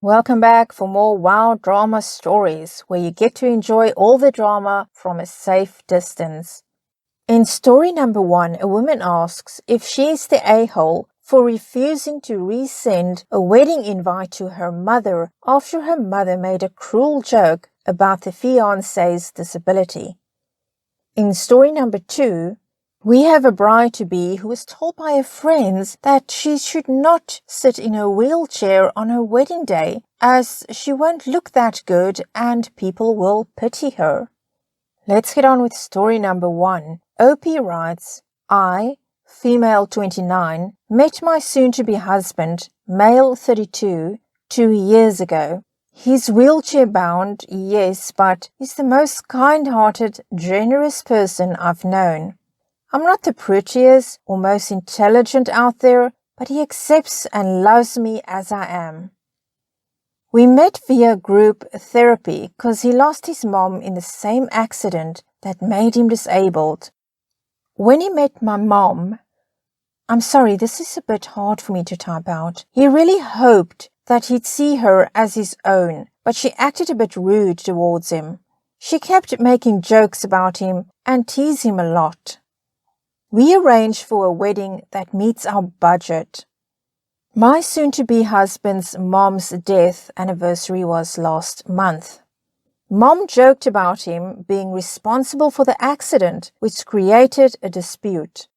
Welcome back for more wow drama stories where you get to enjoy all the drama from a safe distance. In story number 1, a woman asks if she's the a-hole for refusing to resend a wedding invite to her mother after her mother made a cruel joke about the fiance's disability. In story number 2, we have a bride-to-be who was told by her friends that she should not sit in a wheelchair on her wedding day as she won't look that good and people will pity her. Let's get on with story number 1. OP writes, I, female 29, met my soon-to-be husband, male 32, 2 years ago. He's wheelchair-bound, yes, but he's the most kind-hearted, generous person I've known. I'm not the prettiest or most intelligent out there, but he accepts and loves me as I am. We met via group therapy because he lost his mom in the same accident that made him disabled. When he met my mom, I'm sorry, this is a bit hard for me to type out. He really hoped that he'd see her as his own, but she acted a bit rude towards him. She kept making jokes about him and teased him a lot. We arranged for a wedding that meets our budget. My soon-to-be husband's mom's death anniversary was last month. Mom joked about him being responsible for the accident, which created a dispute.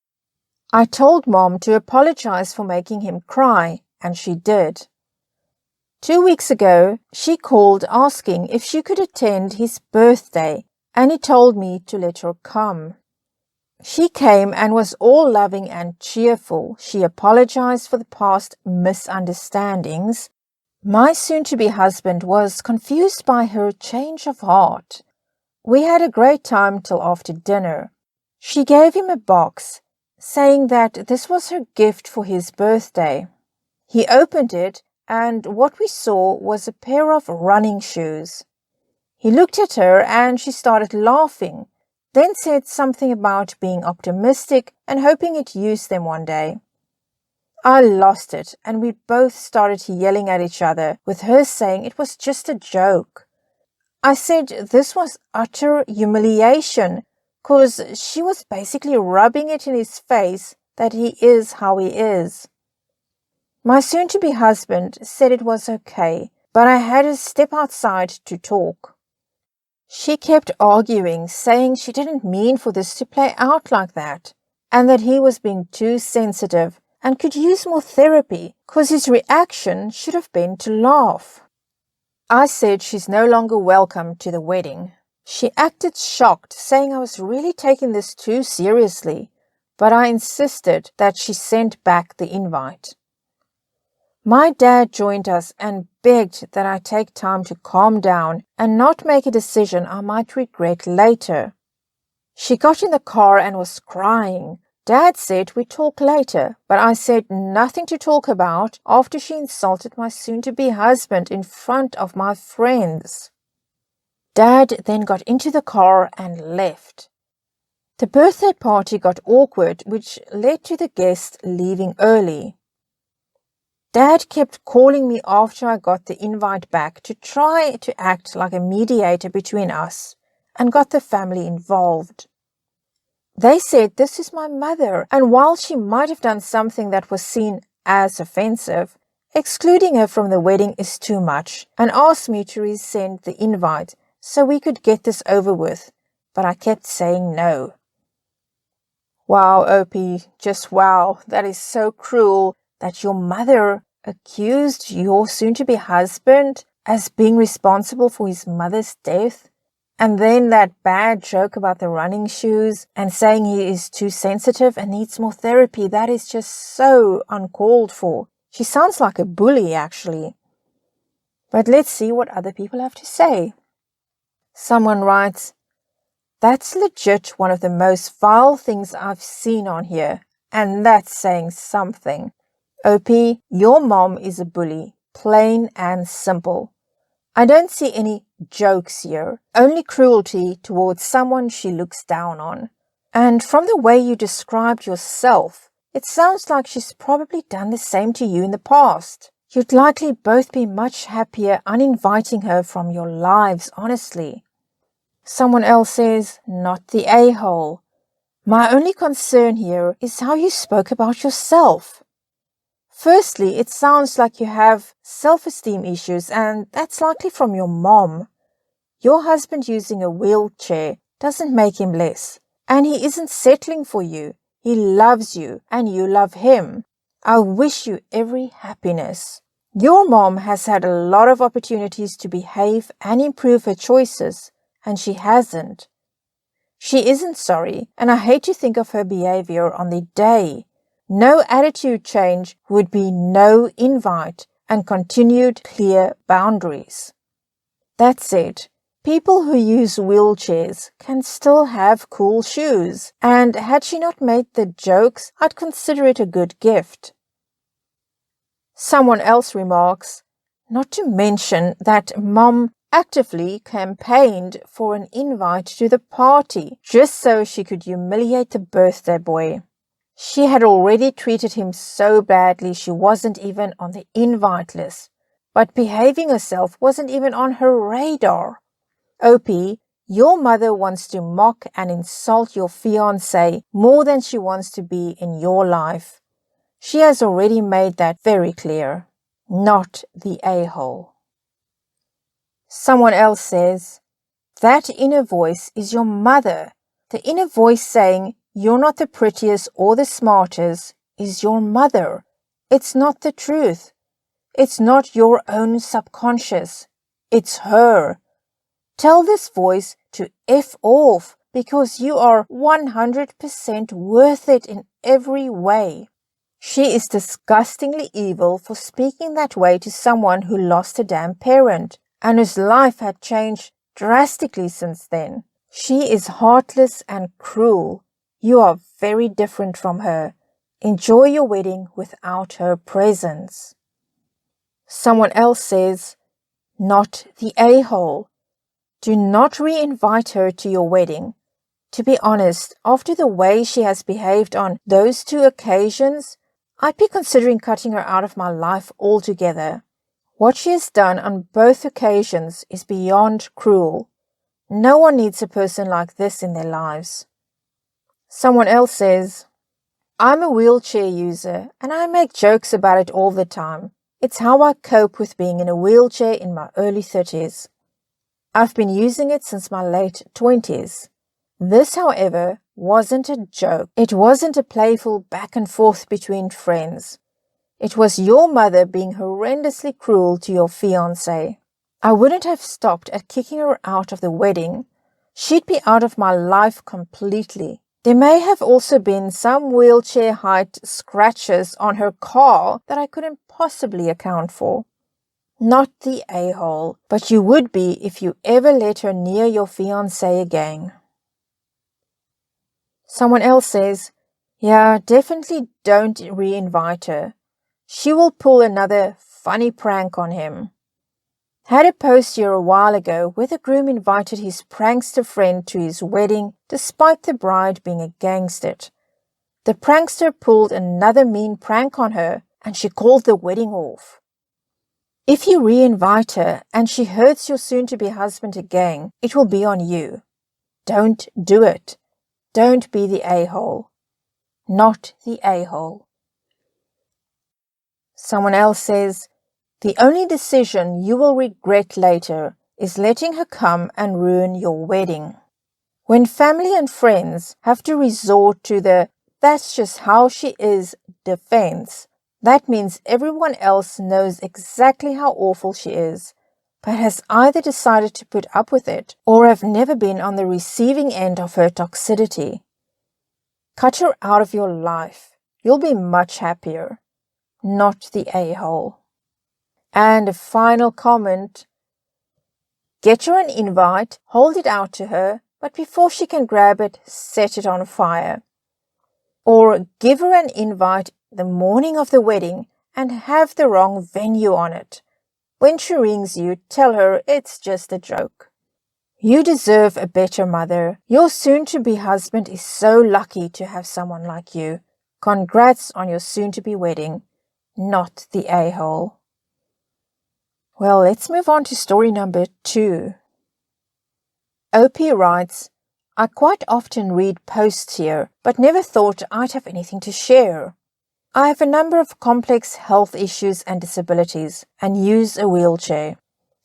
I told Mom to apologize for making him cry, and she did. 2 weeks ago, she called asking if she could attend his birthday, and he told me to let her come. She came and was all loving and cheerful. She apologized for the past misunderstandings. My soon-to-be husband was confused by her change of heart. We had a great time till after dinner. She gave him a box, saying that this was her gift for his birthday. He opened it, and what we saw was a pair of running shoes. He looked at her and she started laughing, then said something about being optimistic and hoping he'd use them one day. I lost it, and we both started yelling at each other, with her saying it was just a joke. I said this was utter humiliation, cause she was basically rubbing it in his face that he is how he is. My soon-to-be husband said it was okay, but I had to step outside to talk. She kept arguing, saying she didn't mean for this to play out like that, and that he was being too sensitive and could use more therapy, cause his reaction should have been to laugh. I said she's no longer welcome to the wedding. She acted shocked, saying I was really taking this too seriously, but I insisted that she send back the invite. My dad joined us and begged that I take time to calm down and not make a decision I might regret later. She got in the car and was crying. Dad said we'd talk later, but I said nothing to talk about after she insulted my soon-to-be husband in front of my friends. Dad then got into the car and left. The birthday party got awkward, which led to the guests leaving early. Dad kept calling me after I got the invite back to try to act like a mediator between us and got the family involved. They said this is my mother, and while she might have done something that was seen as offensive, excluding her from the wedding is too much, and asked me to resend the invite so we could get this over with, but I kept saying no. Wow, Opie, just wow, that is so cruel that your mother accused your soon-to-be husband as being responsible for his mother's death, and then that bad joke about the running shoes and saying he is too sensitive and needs more therapy. That is just so uncalled for. She sounds like a bully, actually. But let's see what other people have to say. Someone writes, that's legit one of the most vile things I've seen on here, and that's saying something. OP, your mom is a bully, plain and simple. I don't see any jokes here, only cruelty towards someone she looks down on. And from the way you described yourself, it sounds like she's probably done the same to you in the past. You'd likely both be much happier uninviting her from your lives, honestly. Someone else says, not the a-hole. My only concern here is how you spoke about yourself. Firstly, it sounds like you have self-esteem issues, and that's likely from your mom. Your husband using a wheelchair doesn't make him less, and he isn't settling for you. He loves you, and you love him. I wish you every happiness. Your mom has had a lot of opportunities to behave and improve her choices, and she hasn't. She isn't sorry, and I hate to think of her behavior on the day. No attitude change would be no invite and continued clear boundaries. That said, people who use wheelchairs can still have cool shoes, and had she not made the jokes, I'd consider it a good gift. Someone else remarks, not to mention that Mom actively campaigned for an invite to the party just so she could humiliate the birthday boy. She had already treated him so badly she wasn't even on the invite list, but behaving herself wasn't even on her radar. OP, your mother wants to mock and insult your fiancé more than she wants to be in your life. She has already made that very clear. Not the a-hole. Someone else says, that inner voice is your mother. The inner voice saying you're not the prettiest or the smartest is your mother. It's not the truth. It's not your own subconscious. It's her. Tell this voice to F off because you are 100% worth it in every way. She is disgustingly evil for speaking that way to someone who lost a damn parent and whose life had changed drastically since then. She is heartless and cruel. You are very different from her. Enjoy your wedding without her presence. Someone else says, not the a-hole. Do not re-invite her to your wedding. To be honest, after the way she has behaved on those 2 occasions, I'd be considering cutting her out of my life altogether. What she has done on both occasions is beyond cruel. No one needs a person like this in their lives. Someone else says, I'm a wheelchair user and I make jokes about it all the time. It's how I cope with being in a wheelchair in my early 30s. I've been using it since my late 20s. This, however, wasn't a joke. It wasn't a playful back and forth between friends. It was your mother being horrendously cruel to your fiancé. I wouldn't have stopped at kicking her out of the wedding. She'd be out of my life completely. There may have also been some wheelchair height scratches on her car that I couldn't possibly account for. Not the a-hole, but you would be if you ever let her near your fiancé again. Someone else says, yeah, definitely don't re-invite her. She will pull another funny prank on him. Had a post here a while ago where the groom invited his prankster friend to his wedding despite the bride being against it. The prankster pulled another mean prank on her and she called the wedding off. If you re-invite her and she hurts your soon-to-be husband again, it will be on you. Don't do it. Don't be the a-hole. Not the a-hole. Someone else says, the only decision you will regret later is letting her come and ruin your wedding. When family and friends have to resort to the "that's just how she is" defense, that means everyone else knows exactly how awful she is, but has either decided to put up with it or have never been on the receiving end of her toxicity. Cut her out of your life. You'll be much happier. Not the a-hole. And a final comment. Get her an invite, hold it out to her, but before she can grab it, set it on fire. Or give her an invite the morning of the wedding and have the wrong venue on it. When she rings you, tell her it's just a joke. You deserve a better mother. Your soon-to-be husband is so lucky to have someone like you. Congrats on your soon-to-be wedding. Not the a-hole. Well, let's move on to story number 2. OP writes, I quite often read posts here, but never thought I'd have anything to share. I have a number of complex health issues and disabilities and use a wheelchair.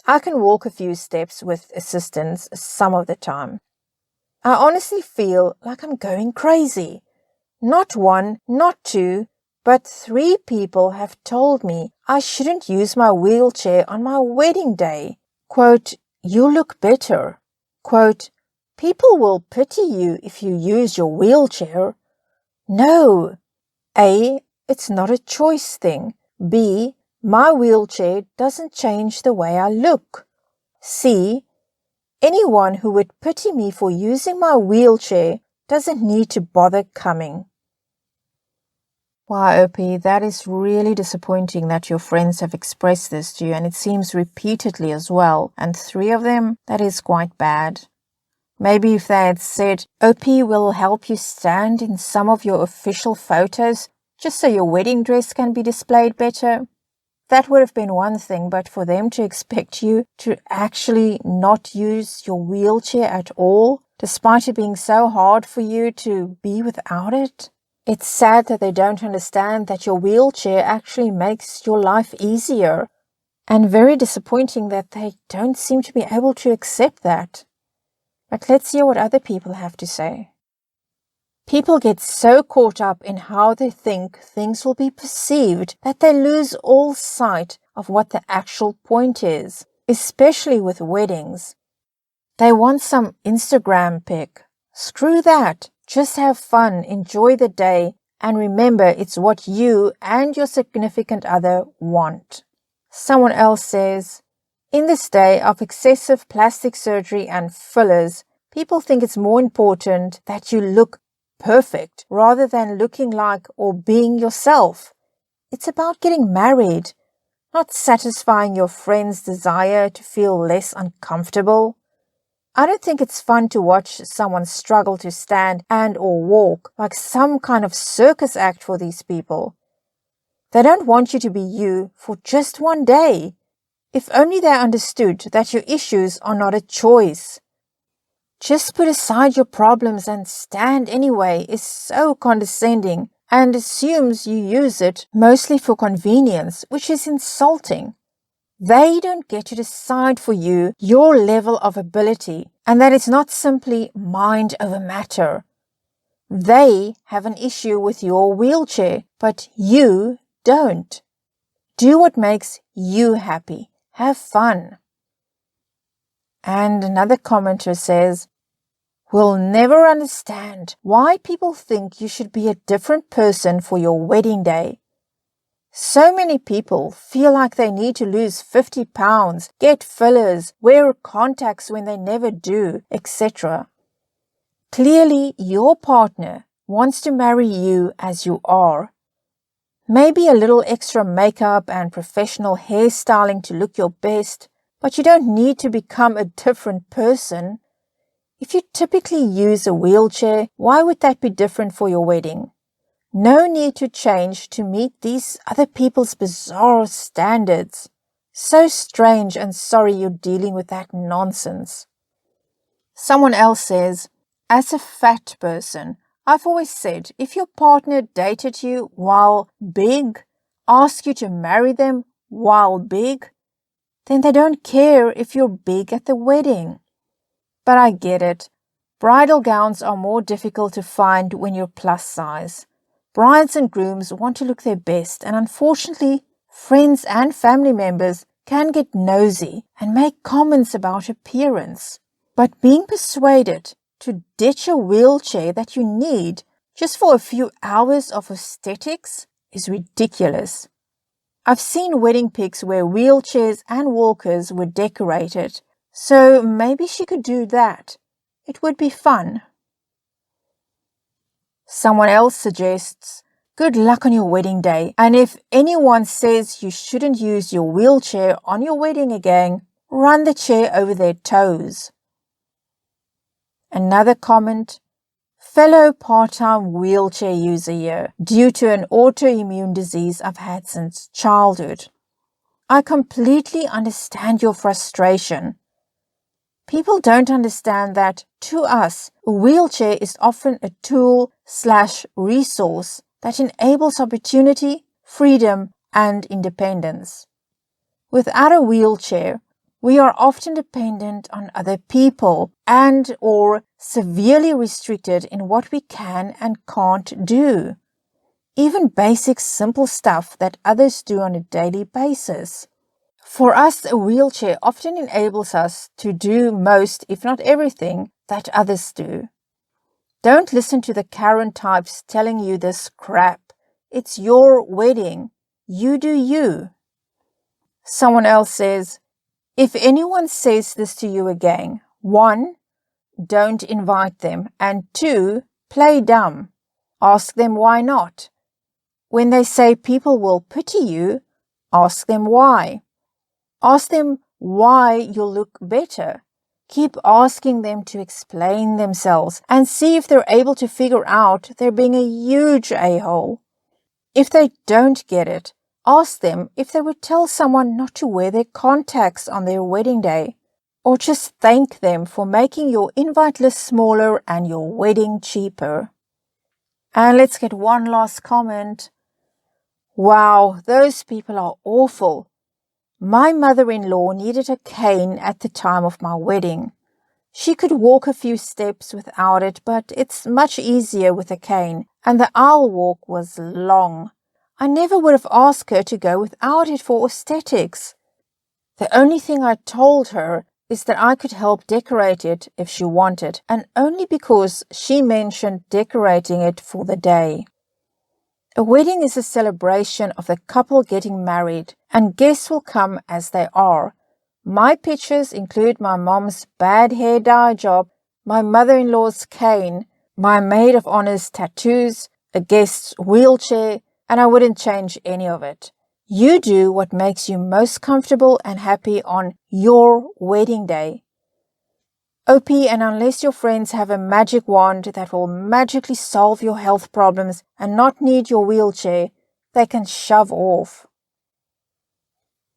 I can walk a few steps with assistance some of the time. I honestly feel like I'm going crazy. Not 1, not 2, but 3 people have told me I shouldn't use my wheelchair on my wedding day. Quote, you look better. Quote, people will pity you if you use your wheelchair. No. A, it's not a choice thing. B, my wheelchair doesn't change the way I look. C, anyone who would pity me for using my wheelchair doesn't need to bother coming. Wow, OP, that is really disappointing that your friends have expressed this to you, and it seems repeatedly as well. And 3 of them, that is quite bad. Maybe if they had said, OP will help you stand in some of your official photos, just so your wedding dress can be displayed better, that would have been one thing, but for them to expect you to actually not use your wheelchair at all, despite it being so hard for you to be without it, it's sad that they don't understand that your wheelchair actually makes your life easier, and very disappointing that they don't seem to be able to accept that. But let's hear what other people have to say. People get so caught up in how they think things will be perceived that they lose all sight of what the actual point is, especially with weddings. They want some Instagram pic. Screw that. Just have fun, enjoy the day, and remember it's what you and your significant other want. Someone else says, in this day of excessive plastic surgery and fillers, people think it's more important that you look perfect rather than looking like or being yourself. It's about getting married, not satisfying your friend's desire to feel less uncomfortable. I don't think it's fun to watch someone struggle to stand and or walk like some kind of circus act for these people. They don't want you to be you for just one day. If only they understood that your issues are not a choice. Just put aside your problems and stand anyway is so condescending and assumes you use it mostly for convenience, which is insulting. They don't get to decide for you your level of ability, and that it's not simply mind over matter. They have an issue with your wheelchair, but you don't. Do what makes you happy. Have fun. And another commenter says, we'll never understand why people think you should be a different person for your wedding day. So many people feel like they need to lose 50 pounds, get fillers, wear contacts when they never do, etc. Clearly, your partner wants to marry you as you are. Maybe a little extra makeup and professional hairstyling to look your best, but you don't need to become a different person. If you typically use a wheelchair, why would that be different for your wedding? No need to change to meet these other people's bizarre standards. So strange, and sorry you're dealing with that nonsense. Someone else says, as a fat person, I've always said if your partner dated you while big, asked you to marry them while big, then they don't care if you're big at the wedding. But I get it. Bridal gowns are more difficult to find when you're plus size. Brides and grooms want to look their best, and unfortunately, friends and family members can get nosy and make comments about appearance. But being persuaded to ditch a wheelchair that you need just for a few hours of aesthetics is ridiculous. I've seen wedding pics where wheelchairs and walkers were decorated, so maybe she could do that. It would be fun. Someone else suggests, good luck on your wedding day, and if anyone says you shouldn't use your wheelchair on your wedding again, run the chair over their toes. Another comment, fellow part-time wheelchair user here due to an autoimmune disease I've had since childhood. I completely understand your frustration. People don't understand that, to us, a wheelchair is often a tool/resource that enables opportunity, freedom, and independence. Without a wheelchair, we are often dependent on other people and or severely restricted in what we can and can't do. Even basic simple stuff that others do on a daily basis. For us, a wheelchair often enables us to do most, if not everything, that others do. Don't listen to the Karen types telling you this crap. It's your wedding. You do you. Someone else says, if anyone says this to you again, 1, don't invite them, and 2, play dumb. Ask them why not. When they say people will pity you, ask them why. Ask them why you'll look better. Keep asking them to explain themselves and see if they're able to figure out they're being a huge a-hole. If they don't get it, ask them if they would tell someone not to wear their contacts on their wedding day, or just thank them for making your invite list smaller and your wedding cheaper. And let's get one last comment. Wow, those people are awful. My mother-in-law needed a cane at the time of my wedding. She could walk a few steps without it, but it's much easier with a cane, and the aisle walk was long. I never would have asked her to go without it for aesthetics. The only thing I told her is that I could help decorate it if she wanted, and only because she mentioned decorating it for the day. A wedding is a celebration of the couple getting married, and guests will come as they are. My pictures include my mom's bad hair dye job, my mother-in-law's cane, my maid of honor's tattoos, a guest's wheelchair, and I wouldn't change any of it. You do what makes you most comfortable and happy on your wedding day. OP, and unless your friends have a magic wand that will magically solve your health problems and not need your wheelchair, they can shove off.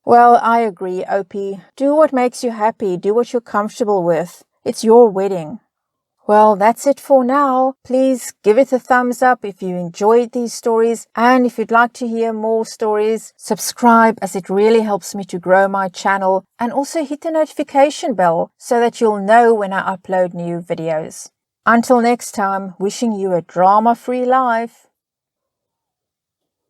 Well, I agree, OP. Do what makes you happy. Do what you're comfortable with. It's your wedding. Well, that's it for now. Please give it a thumbs up if you enjoyed these stories, and if you'd like to hear more stories, subscribe, as it really helps me to grow my channel, and also hit the notification bell so that you'll know when I upload new videos. Until next time, wishing you a drama-free life.